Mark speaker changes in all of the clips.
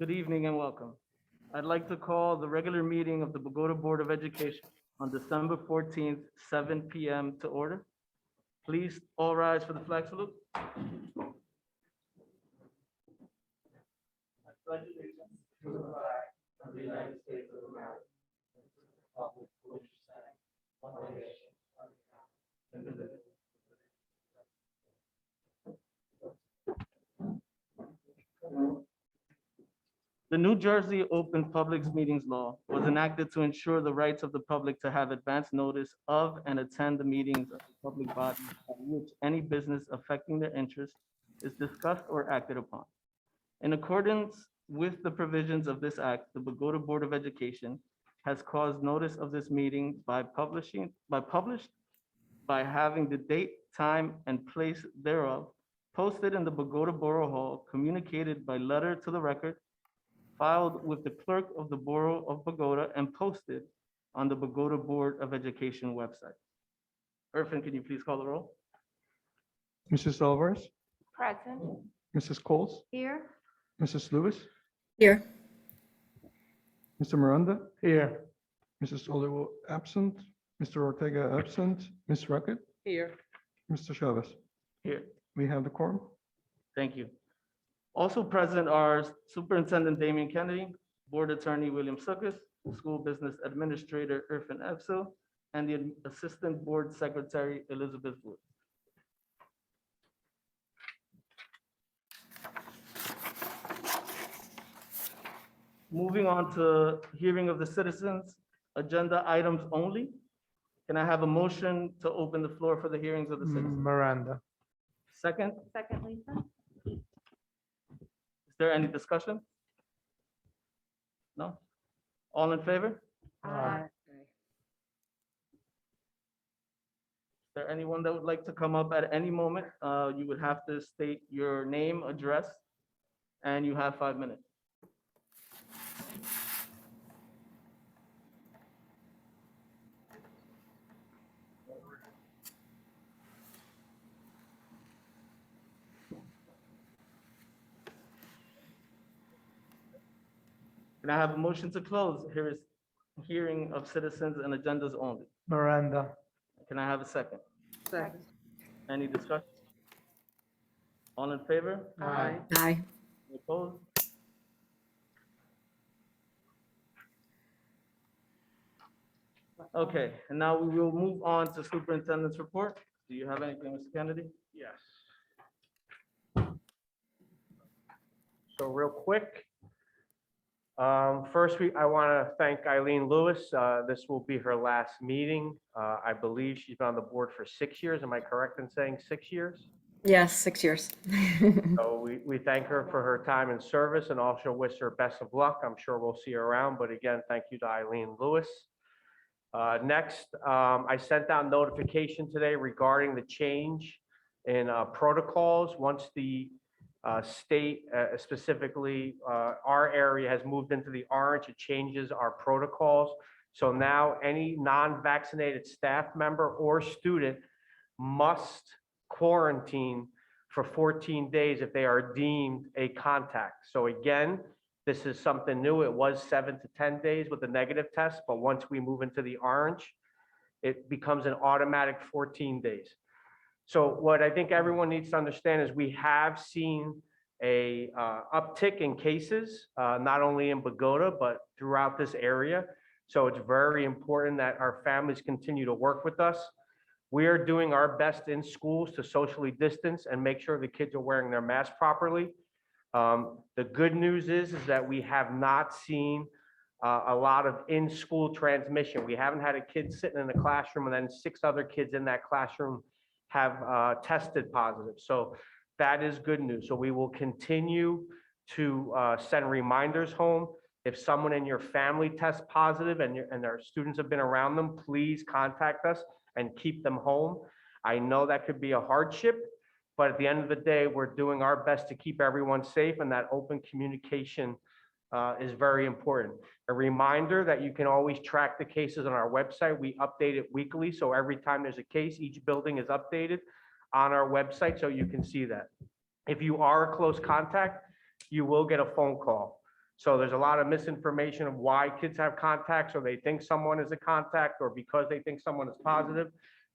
Speaker 1: Good evening and welcome. I'd like to call the regular meeting of the Bogota Board of Education on December 14th, 7 p.m. to order. Please all rise for the flag salute. I pledge allegiance to the flag of the United States of America, republic for which it stands, one nation, under God, indivisible. The New Jersey Open Public Meetings Law was enacted to ensure the rights of the public to have advance notice of and attend the meetings of the public body at which any business affecting their interest is discussed or acted upon. In accordance with the provisions of this act, the Bogota Board of Education has caused notice of this meeting by having the date, time, and place thereof posted in the Bogota Borough Hall, communicated by letter to the record, filed with the clerk of the Borough of Bogota, and posted on the Bogota Board of Education website. Irfan, can you please call the roll?
Speaker 2: Mrs. Alvarez,
Speaker 3: Present.
Speaker 2: Mrs. Coles,
Speaker 3: Here.
Speaker 2: Mrs. Lewis,
Speaker 4: Here.
Speaker 2: Mr. Miranda. Here. Mrs. Olivo absent, Mr. Ortega absent, Ms. Rackett,
Speaker 4: Here.
Speaker 2: Mr. Chavez.
Speaker 1: Here.
Speaker 2: We have the quorum.
Speaker 1: Thank you. Also present are Superintendent Damian Kennedy, Board Attorney William Suckus, School Business Administrator Irfan Efsil, and the Assistant Board Secretary Elizabeth Wood. Moving on to hearing of the citizens, agenda items only. Can I have a motion to open the floor for the hearings of the citizens?
Speaker 5: Miranda.
Speaker 1: Second,
Speaker 3: Second, Lisa.
Speaker 1: is there any discussion? No? All in favor?
Speaker 5: Aye.
Speaker 1: Is there anyone that would like to come up at any moment? You would have to state your name, address, and you have 5 minutes. Can I have a motion to close? Here is hearing of citizens and agendas only.
Speaker 5: Miranda.
Speaker 1: Can I have a second?
Speaker 4: Second.
Speaker 1: Any discussion? All in favor?
Speaker 5: Aye.
Speaker 4: Aye.
Speaker 1: Any opposed? Okay, and now we will move on to Superintendent's report. Do you have anything, Mr. Kennedy?
Speaker 5: Yes. So real quick, first, I want to thank Eileen Lewis. This will be her last meeting. I believe she's been on the board for 6 years. Am I correct in saying 6 years?
Speaker 4: Yes, 6 years.
Speaker 5: So we thank her for her time and service and also wish her best of luck. I'm sure we'll see her around, but again, thank you to Eileen Lewis. Next, I sent out notification today regarding the change in protocols. Once the state, specifically our area, has moved into the orange, it changes our protocols. So now any non-vaccinated staff member or student must quarantine for 14 days if they are deemed a contact. So again, this is something new. It was 7 to 10 days with a negative test, but once we move into the orange, it becomes an automatic 14 days. So what I think everyone needs to understand is we have seen a uptick in cases, not only in Bogota, but throughout this area. So it's very important that our families continue to work with us. We are doing our best in schools to socially distance and make sure the kids are wearing their masks properly. The good news is that we have not seen a lot of in-school transmission. We haven't had a kid sitting in a classroom and then 6 other kids in that classroom have tested positive. So that is good news. So we will continue to send reminders home. If someone in your family tests positive and their students have been around them, please contact us and keep them home. I know that could be a hardship, but at the end of the day, we're doing our best to keep everyone safe, and that open communication is very important. A reminder that you can always track the cases on our website. We update it weekly, so every time there's a case, each building is updated on our website, so you can see that. If you are a close contact, you will get a phone call. So there's a lot of misinformation of why kids have contacts, or they think someone is a contact, or because they think someone is positive.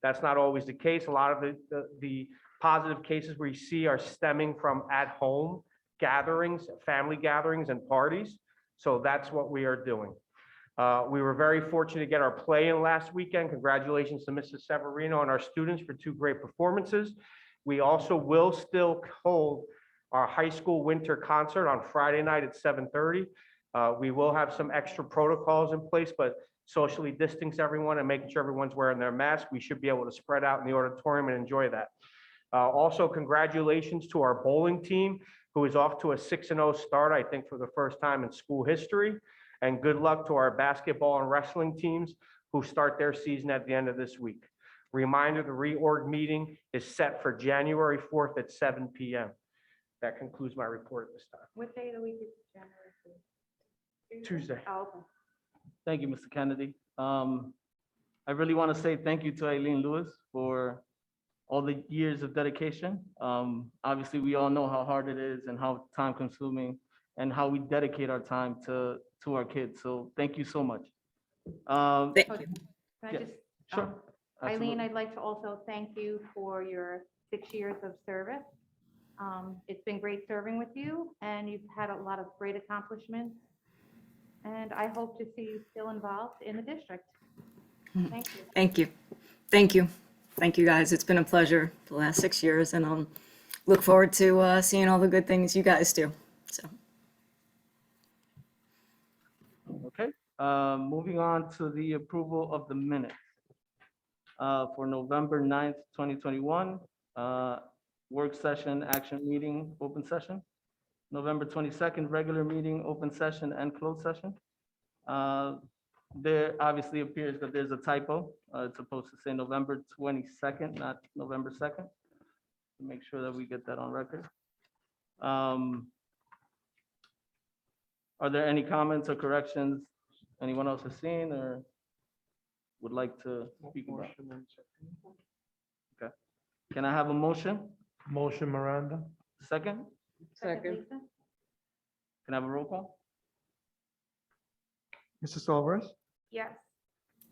Speaker 5: That's not always the case. A lot of the positive cases we see are stemming from at-home gatherings, family gatherings and parties. So that's what we are doing. We were very fortunate to get our play in last weekend. Congratulations to Mrs. Severino and our students for 2 great performances. We also will still hold our high school winter concert on Friday night at 7:30. We will have some extra protocols in place, but socially distance everyone and making sure everyone's wearing their mask. We should be able to spread out in the auditorium and enjoy that. Also, congratulations to our bowling team, who is off to a 6-0 start, I think, for the first time in school history. And good luck to our basketball and wrestling teams, who start their season at the end of this week. Reminder, the reorg meeting is set for January 4th at 7 p.m. That concludes my report at this time.
Speaker 3: What day of the week is January 4th?
Speaker 5: Tuesday.
Speaker 3: Oh, okay.
Speaker 1: Thank you, Mr. Kennedy. I really want to say thank you to Eileen Lewis for all the years of dedication. Obviously, we all know how hard it is and how time consuming and how we dedicate our time to our kids. So thank you so much.
Speaker 4: Thank you.
Speaker 3: Can I
Speaker 1: Yeah,
Speaker 3: just,
Speaker 1: Sure.
Speaker 3: Eileen,
Speaker 1: Absolutely.
Speaker 3: I'd like to also thank you for your 6 years of service. It's been great serving with you, and you've had a lot of great accomplishments. And I hope to see you still involved in the district. Thank you.
Speaker 4: Thank you. Thank you. Thank you, guys. It's been a pleasure the last 6 years, and look forward to seeing all the good things you guys do. So,
Speaker 1: Okay, moving on to the approval of the minutes for November 9th, 2021, work session, action meeting, open session. November 22nd, regular meeting, open session and closed session. There obviously appears that there's a typo. It's supposed to say November 22nd, not November 2nd. Make sure that we get that on record. Are there any comments or corrections anyone else has seen or would like to speak about? Okay. Can I have a motion?
Speaker 6: Motion Miranda.
Speaker 1: Second?
Speaker 3: Second, Lisa?
Speaker 1: Can I have a roll call?
Speaker 2: Mrs. Alvarez,
Speaker 3: Yes.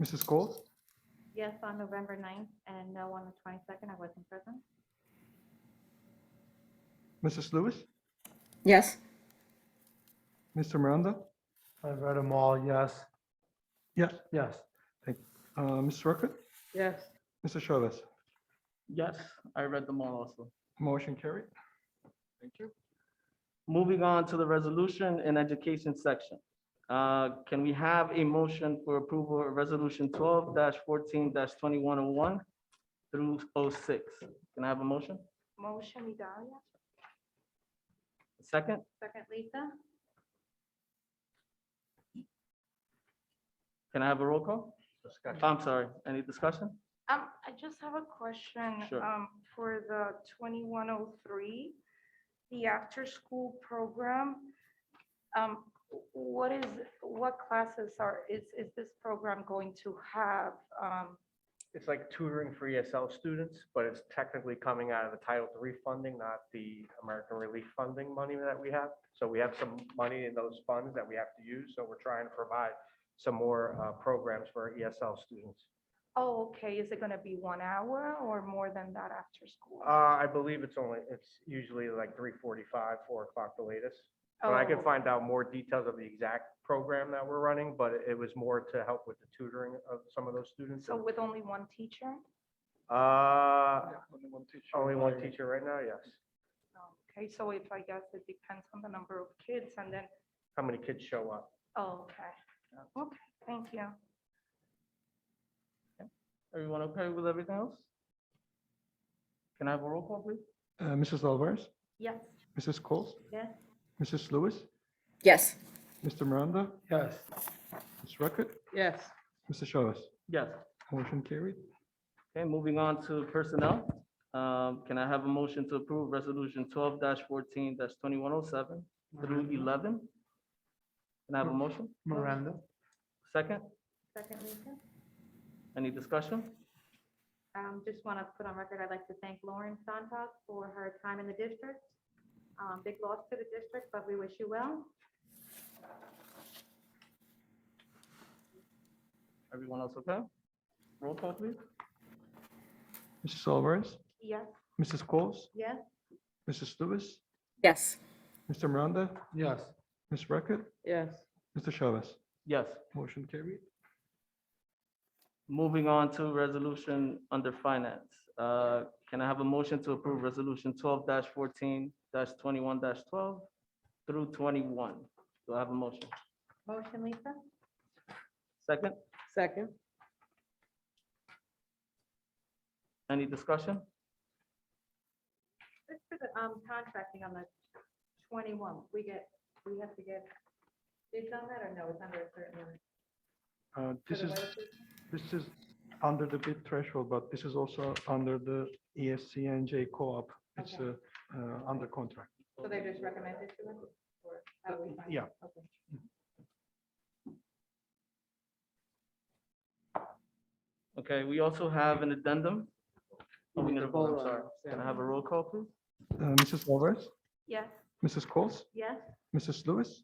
Speaker 2: Mrs. Coles,
Speaker 3: Yes on November 9th and no on the 22nd. I wasn't present.
Speaker 2: Mrs. Lewis,
Speaker 4: yes.
Speaker 2: Mr. Miranda,
Speaker 6: I've read them all, yes.
Speaker 2: Yes.
Speaker 6: Yes.
Speaker 2: Ms. Ruckert,
Speaker 6: Yes.
Speaker 2: Mr. Chavez.
Speaker 1: Yes, I read them all also.
Speaker 2: Motion carried. Thank you.
Speaker 1: Moving on to the resolution and education section. Can we have a motion for approval of resolution 12-14-2101 through 06? Can I have a motion?
Speaker 3: Motion, Idalia.
Speaker 1: Second?
Speaker 3: Second, Lisa?
Speaker 1: Can I have a roll call? I'm sorry, any discussion?
Speaker 7: I just have a question.
Speaker 1: Sure.
Speaker 7: For the 2103, the after-school program, what classes is this program going to have?
Speaker 5: It's like tutoring for ESL students, but it's technically coming out of the Title III funding, not the American Relief funding money that we have. So we have some money in those funds that we have to use. So we're trying to provide some more programs for ESL students.
Speaker 7: Oh, okay. Is it going to be 1 hour or more than that after school?
Speaker 5: I believe it's usually like 3:45, 4 o'clock the latest. But I can
Speaker 7: Oh,
Speaker 5: find out more details of the exact program that we're running, but it was more to help with the tutoring of some of those students.
Speaker 7: So with only one teacher?
Speaker 5: Only one teacher right now, yes.
Speaker 7: Okay, so if I guess it depends on the number of kids and then,
Speaker 5: How many kids show up?
Speaker 7: oh, okay. Okay, thank you.
Speaker 1: Everyone okay with everything else? Can I have a roll call, please?
Speaker 2: Mrs. Alvarez,
Speaker 3: Yes.
Speaker 2: Mrs. Coles,
Speaker 3: Yes.
Speaker 2: Mrs. Lewis,
Speaker 4: Yes.
Speaker 2: Mr. Miranda,
Speaker 6: Yes.
Speaker 2: Ms. Ruckert,
Speaker 6: Yes.
Speaker 2: Mr. Chavez.
Speaker 1: Yes.
Speaker 2: Motion carried.
Speaker 1: Okay, moving on to personnel. Can I have a motion to approve resolution 12-14-2107 through 11? Can I have a motion?
Speaker 6: Miranda.
Speaker 1: Second?
Speaker 3: Second, Lisa?
Speaker 1: Any discussion?
Speaker 3: Just want to put on record, I'd like to thank Lauren Santos for her time in the district. Big loss to the district, but we wish you well.
Speaker 1: Everyone else okay? Roll call, please.
Speaker 2: Mrs. Alvarez,
Speaker 3: Yes.
Speaker 2: Mrs. Coles,
Speaker 3: Yes.
Speaker 2: Mrs. Lewis,
Speaker 4: Yes.
Speaker 2: Mr. Miranda,
Speaker 6: Yes.
Speaker 2: Ms. Reckett,
Speaker 4: Yes.
Speaker 2: Mr. Chavez.
Speaker 1: Yes.
Speaker 2: Motion carried.
Speaker 1: Moving on to resolution under finance. Can I have a motion to approve resolution 12-14-21-12 through 21? Do I have a motion?
Speaker 3: Motion, Lisa?
Speaker 1: Second,
Speaker 4: Second.
Speaker 1: any discussion?
Speaker 3: Just for the, contracting on the 21, we have to get bids on that, or no, it's under a certain limit?
Speaker 2: This
Speaker 3: For
Speaker 2: is,
Speaker 3: the weather system?
Speaker 2: this is under the bid threshold, but this is also under the ESCNJ co-op. It's
Speaker 3: Okay.
Speaker 2: under contract.
Speaker 3: So they just recommended to us, or how do we find?
Speaker 2: Yeah.
Speaker 3: Okay.
Speaker 1: Okay, we also have an addendum. Oh, we need a vote, I'm sorry. Can I have a roll call, please?
Speaker 2: Mrs. Alvarez,
Speaker 3: Yes.
Speaker 2: Mrs. Coles,
Speaker 3: Yes.
Speaker 2: Mrs. Lewis,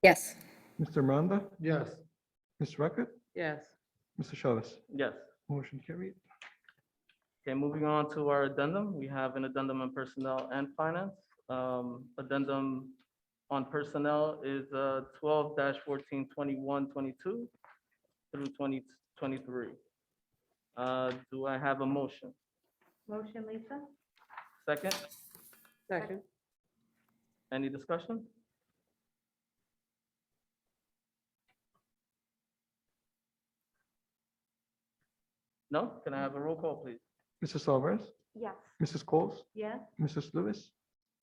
Speaker 4: Yes.
Speaker 2: Mr. Miranda,
Speaker 6: Yes.
Speaker 2: Ms. Reckett,
Speaker 4: Yes.
Speaker 2: Mr. Chavez.
Speaker 1: Yes.
Speaker 2: Motion carried.
Speaker 1: Okay, moving on to our addendum. We have an addendum on personnel and finance. Addendum on personnel is 12-14-21-22 through 2023. Do I have a motion?
Speaker 3: Motion, Lisa?
Speaker 1: Second,
Speaker 4: Second.
Speaker 1: any discussion? No? Can I have a roll call, please?
Speaker 2: Mrs. Alvarez,
Speaker 3: Yes.
Speaker 2: Mrs. Coles,
Speaker 3: Yes.
Speaker 2: Mrs. Lewis,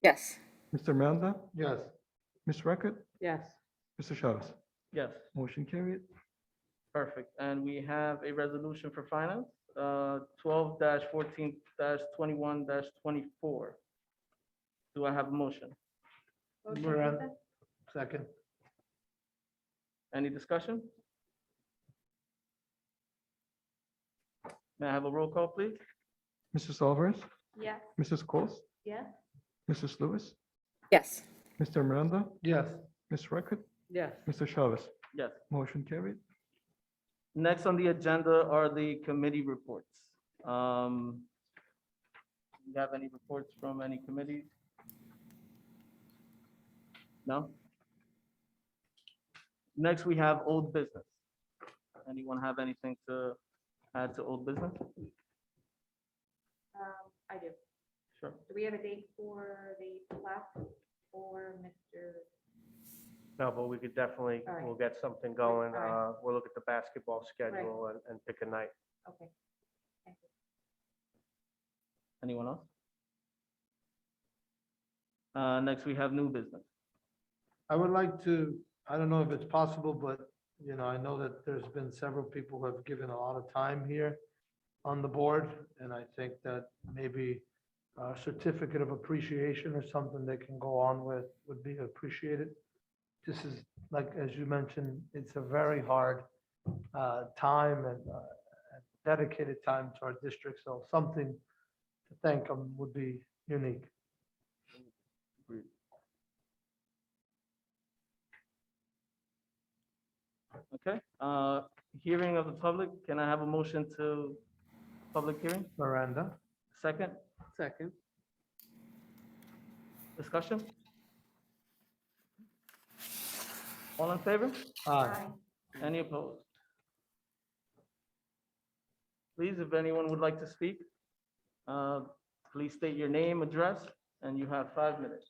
Speaker 4: Yes.
Speaker 2: Mr. Miranda,
Speaker 6: Yes.
Speaker 2: Ms. Reckett,
Speaker 4: Yes.
Speaker 2: Mr. Chavez.
Speaker 1: Yes.
Speaker 2: Motion carried.
Speaker 1: Perfect. And we have a resolution for finance, 12-14-21-24. Do I have a motion?
Speaker 3: Motion,
Speaker 6: Miranda.
Speaker 3: Lisa?
Speaker 6: Second.
Speaker 1: Any discussion? May I have a roll call, please?
Speaker 2: Mrs. Alvarez,
Speaker 3: Yes.
Speaker 2: Mrs. Coles,
Speaker 3: Yes.
Speaker 2: Mrs. Lewis,
Speaker 4: Yes.
Speaker 2: Mr. Miranda,
Speaker 6: Yes.
Speaker 2: Ms. Reckett,
Speaker 4: Yes.
Speaker 2: Mr. Chavez.
Speaker 1: Yes.
Speaker 2: Motion carried.
Speaker 1: Next on the agenda are the committee reports. Do you have any reports from any committees? No? Next, we have old business. Anyone have anything to add to old business?
Speaker 3: I do.
Speaker 1: Sure.
Speaker 3: Do we have a date for the class for Mr.?
Speaker 5: No, but we could definitely,
Speaker 3: All right.
Speaker 5: we'll get something going.
Speaker 3: All right.
Speaker 5: We'll look at the basketball schedule and pick a night.
Speaker 3: Okay. Thank you.
Speaker 1: Anyone else? Next, we have new business.
Speaker 6: I would like to, I don't know if it's possible, but, you know, I know that there's been several people who have given a lot of time here on the board, and I think that maybe a certificate of appreciation or something they can go on with would be appreciated. This is, like, as you mentioned, it's a very hard time and dedicated time to our district, so something to thank them would be unique.
Speaker 1: Okay, hearing of the public, can I have a motion to public hearing?
Speaker 6: Miranda?
Speaker 1: Second,
Speaker 4: Second.
Speaker 1: discussion? All in favor?
Speaker 6: Aye.
Speaker 1: Any opposed? Please, if anyone would like to speak, please state your name, address, and you have 5 minutes.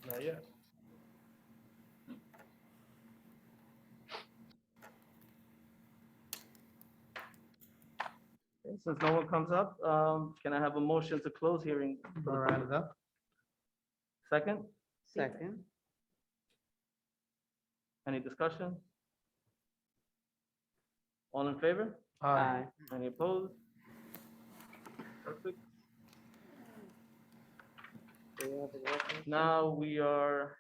Speaker 5: Not yet.
Speaker 1: Okay, since no one comes up, can I have a motion to close hearing? for the public?
Speaker 6: Miranda?
Speaker 1: Second,
Speaker 4: Second.
Speaker 1: any discussion? All in favor?
Speaker 6: Aye.
Speaker 1: Any opposed? Perfect. Now we are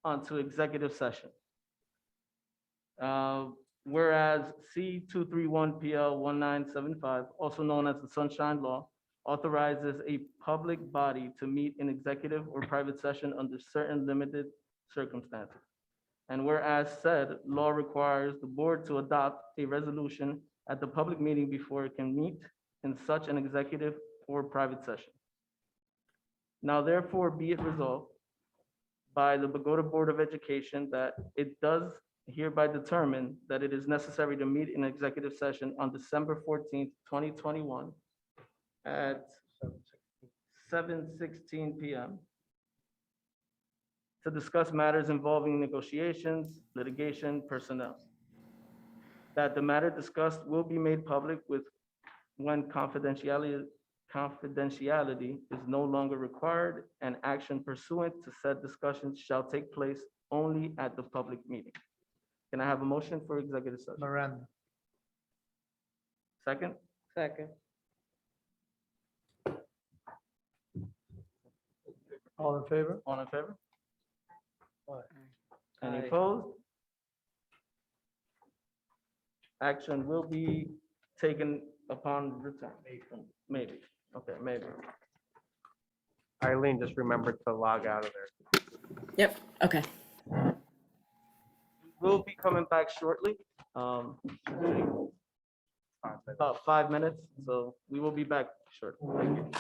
Speaker 1: on to executive session. Whereas C 231 PL 1975, also known as the Sunshine Law, authorizes a public body to meet in executive or private session under certain limited circumstances. And whereas said law requires the board to adopt a resolution at the public meeting before it can meet in such an executive or private session. Now therefore be it resolved by the Bogota Board of Education that it does hereby determine that it is necessary to meet in executive session on December 14th, 2021 at 7:16 PM to discuss matters involving negotiations, litigation, personnel. That the matter discussed will be made public with when confidentiality is no longer required and action pursuant to said discussions shall take place only at the public meeting. Can I have a motion for executive session?
Speaker 6: Miranda.
Speaker 1: Second,
Speaker 5: Second.
Speaker 6: All in favor?
Speaker 1: all in favor?
Speaker 6: Aye.
Speaker 1: Any
Speaker 5: Aye.
Speaker 1: opposed? Action will be taken upon return. Maybe, okay, maybe.
Speaker 5: Eileen, just remember to log out of there.
Speaker 4: Yep, okay.
Speaker 1: We'll be coming back shortly, about 5 minutes, so we will be back shortly. Thank you.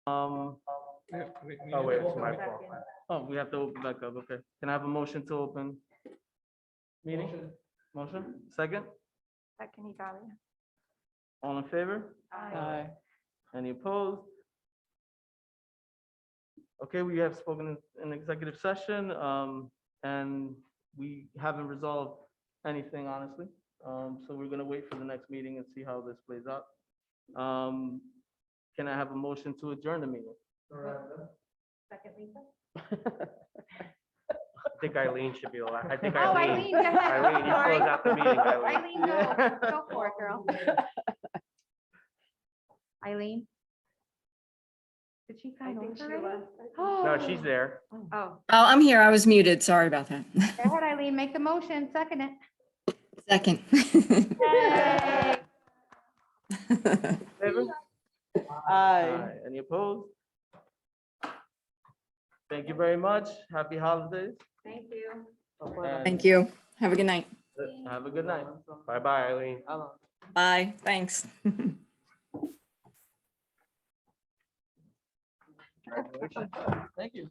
Speaker 5: Oh, wait, it's my fault.
Speaker 1: Oh, we have to open back up, okay. Can I have a motion to open? Meeting? Motion, second?
Speaker 7: Second, Italia.
Speaker 1: All in favor?
Speaker 7: Aye.
Speaker 1: Any opposed? Okay, we have spoken in executive session, and we haven't resolved anything, honestly. So we're gonna wait for the next meeting and see how this plays out. Can I have a motion to adjourn the meeting?
Speaker 3: Second, Lisa?
Speaker 5: I think Eileen should be the last. I think
Speaker 3: Oh,
Speaker 5: Eileen.
Speaker 3: Eileen, go ahead.
Speaker 5: Eileen, you
Speaker 3: Sorry.
Speaker 5: close out the meeting, Eileen.
Speaker 3: Eileen, go for it, girl. Eileen? Did she sign
Speaker 7: think
Speaker 3: over
Speaker 7: she
Speaker 3: already?
Speaker 5: No, she's there.
Speaker 3: Oh,
Speaker 4: Oh, I'm here. I was muted. Sorry about that.
Speaker 3: go ahead, Eileen, make the motion, second it.
Speaker 4: Second.
Speaker 3: Yay.
Speaker 1: Favor? Aye. Any opposed? Thank you very much. Happy holidays.
Speaker 3: Thank you.
Speaker 1: and
Speaker 4: Thank you. Have a good night.
Speaker 1: Have a good night.
Speaker 5: Bye-bye, Eileen.
Speaker 4: Bye. Thanks.
Speaker 1: Thank you.